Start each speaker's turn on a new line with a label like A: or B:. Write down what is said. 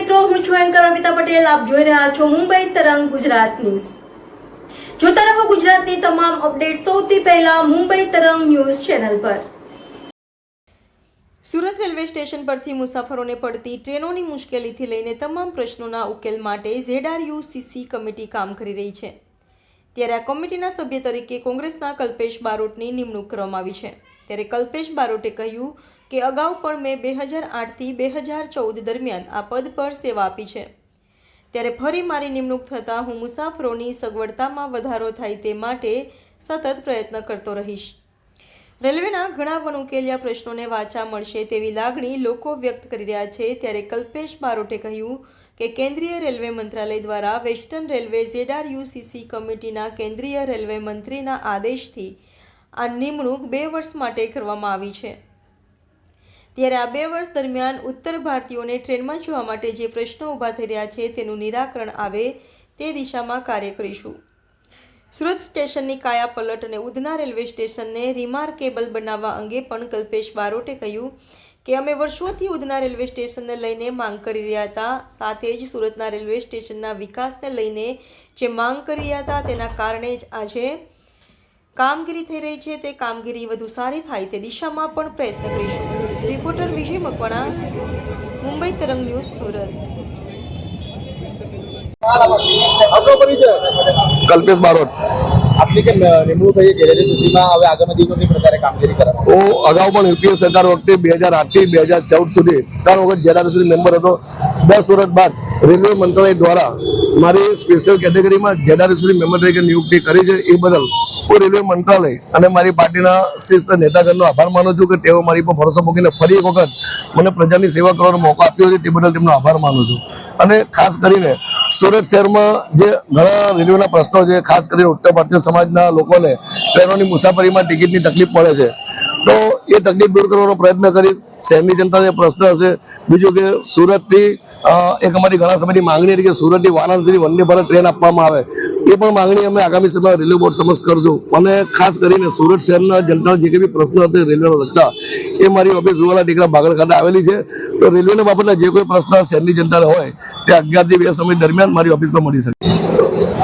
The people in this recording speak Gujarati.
A: મિત્રો, હું છું એન્કર અર્પિતા પટેલ. આપ જોઈ રહ્યા છો મુંબઈ તરંગ ગુજરાત ન્યૂઝ. જોતા રહો ગુજરાતની તમામ અપડેટ સૌથી પહેલા મુંબઈ તરંગ ન્યૂઝ ચેનલ પર. સુરત રેલવે સ્ટેશન પરથી મુસાફરોને પડતી ટ્રેનોની મુશ્કેલીથી લઈને તમામ પ્રશ્નોના ઉકેલ માટે ZRUCC કમિટી કામ કરી રહી છે. ત્યારે આ કમિટીના સભ્ય તરીકે કોંગ્રેસના કલ્પેશ બારોટની નિમણૂક કરવામાં આવી છે. ત્યારે કલ્પેશ બારોટે કહ્યું કે અગાઉ પણ મેં 2008થી 2014 દરમિયાન આ પદ પર સેવા આપી છે. ત્યારે ફરી મારી નિમણૂક થતાં હું મુસાફરોની સગવડતામાં વધારો થાય તે માટે સતત પ્રયત્ન કરતો રહીશ. રેલવેના ઘણા વણઉકેલ્યા પ્રશ્નોને વાચા મળશે તેવી લાગણી લોકો વ્યક્ત કરી રહ્યા છે. ત્યારે કલ્પેશ બારોટે કહ્યું કે કેન્દ્રીય રેલવે મંત્રાલય દ્વારા વેસ્ટર્ન રેલવે ZRUCC કમિટીના કેન્દ્રીય રેલવે મંત્રીના આદેશથી આ નિમણૂક 2 વર્ષ માટે કરવામાં આવી છે. ત્યારે આ 2 વર્ષ દરમિયાન ઉત્તર ભારતીયોને ટ્રેનમાં જવા માટે જે પ્રશ્નો ઊભા થઈ રહ્યા છે તેનું નિરાકરણ આવે તે દિશામાં કાર્ય કરીશું. સુરત સ્ટેશનની કાયાપલટ અને ઉધના રેલવે સ્ટેશનને રિમાર્કેબલ બનાવવા અંગે પણ કલ્પેશ બારોટે કહ્યું કે અમે વર્ષોથી ઉધના રેલવે સ્ટેશનને લઈને માંગ કરી રહ્યા હતા. સાથે જ સુરતના રેલવે સ્ટેશનના વિકાસને લઈને જે માંગ કરી રહ્યા હતા તેના કારણે જ આજે કામગીરી થઈ રહી છે. તે કામગીરી વધુ સારી થાય તે દિશામાં પણ પ્રયત્ન કરીશું. રિપોર્ટર વિજય મકવાણા, મુંબઈ તરંગ ન્યૂઝ, સુરત.
B: કલ્પેશ બારોટ.
C: આપની કે નિમણૂક થઈ ZRUCC માં હવે આગામી દિવસોની પ્રકારે કામગીરી કરે.
B: હું અગાઉ પણ યુપીએ સરકાર વખતે 2008થી 2014 સુધી 3 વખત ZRUCC મેમ્બર હતો. 10 વર્ષ બાદ રેલવે મંત્રાલય દ્વારા મારી સ્પેશિયલ કેટેગરીમાં ZRUCC મેમ્બર તરીકે નિયુક્તિ કરી છે. એ બદલ હું રેલવે મંત્રાલય અને મારી પાર્ટીના શિસ્ત નેતાગણનો આભાર માનું છું કે તેઓ મારી પર ભરોસો મૂકીને ફરી એક વખત મને પ્રજાની સેવા કરવાનો મોકો આપ્યો છે. તે બદલ તેમનો આભાર માનું છું. અને ખાસ કરીને સુરત શહેરમાં જે ઘણા રેલવેના પ્રશ્નો છે, ખાસ કરીને ઉત્તર ભારતીય સમાજના લોકોને ટ્રેનોની મુસાફરીમાં ટિકિટની તકલીફ પડે છે, તો એ તકલીફ દૂર કરવાનો પ્રયત્ન કરીશ. શહેરની જનતાને પ્રશ્ન હશે. બીજું કે સુરતથી એક અમારી ઘણા સમયની માંગણી હતી કે સુરતથી વારાણસી વંદે ભારત ટ્રેન આપવામાં આવે. એ પણ માંગણી અમે આગામી સમયમાં રેલવે બોર્ડ સમક્ષ કરશું. અને ખાસ કરીને સુરત શહેરના જનતાના જે કંઈ પ્રશ્નો હતા રેલવેના લગતા, એ મારી ઓફિસ રૂવાલા ટેકરા બાગડ ખાતે આવેલી છે. તો રેલવેના બાબતના જે કોઈ પ્રશ્ન શહેરની જનતાને હોય તે 11 થી 2 સમય દરમિયાન મારી ઓફિસમાં મળી શકે.